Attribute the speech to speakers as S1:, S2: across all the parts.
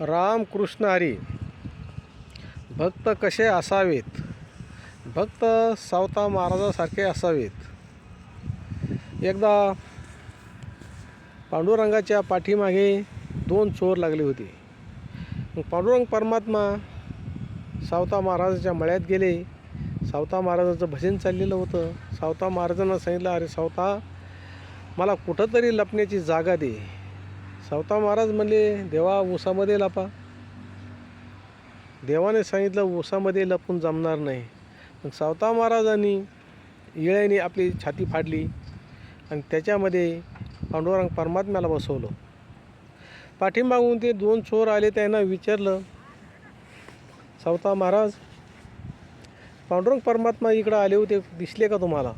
S1: राम कृष्ण हरी. भक्त कसे असावेत? भक्त सावता महाराजासारखे असावेत. एकदा पांडुरंगाच्या पाठीमागे दोन चोर लागले होते. मग पांडुरंग परमात्मा सावता महाराजाच्या मळ्यात गेले. सावता महाराजाचं भजन चाललेलं होतं. सावता महाराजांना सांगितलं, अरे सावता, मला कुठंतरी लपण्याची जागा दे. सावता महाराज म्हणले, देवा ऊसामध्ये लपा. देवाने सांगितलं, ऊसामध्ये लपून जमणार नाही. मग सावता महाराजांनी इळ्याने आपली छाती फाडली आणि त्याच्यामध्ये पांडुरंग परमात्म्याला बसवलं. पाठीमागून ते दोन चोर आले. त्यांना विचारलं, सावता महाराज, पांडुरंग परमात्मा इकडं आले होते, दिसले का तुम्हाला?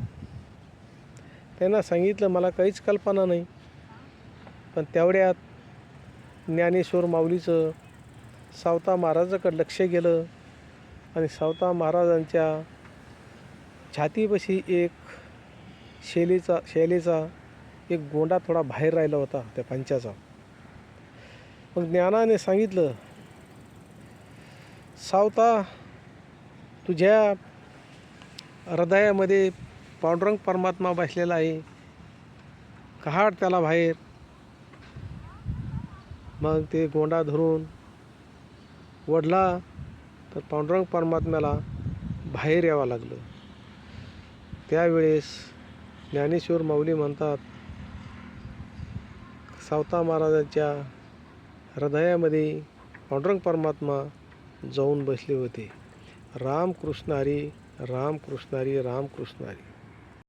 S1: त्यांना सांगितलं, मला काहीच कल्पना नाही. पण तेवढ्यात ज्ञानेश्वर माऊलीचं सावता महाराजाकडे लक्ष गेलं आणि सावता महाराजांच्या छातीपाशी एक शेलीचा एक गोंडा थोडा बाहेर राहिला होता त्या पंचाचा. मग ज्ञानाने सांगितलं, सावता, तुझ्या हृदयामध्ये पांडुरंग परमात्मा बसलेला आहे, काढ त्याला बाहेर. मग ते गोंडा धरून वढला तर पांडुरंग परमात्म्याला बाहेर यावं लागलं. त्यावेळेस ज्ञानेश्वर माऊली म्हणतात, सावता महाराजांच्या हृदयामध्ये पांडुरंग परमात्मा जाऊन बसले होते. राम कृष्ण हरी, राम कृष्ण हरी, राम कृष्ण हरी.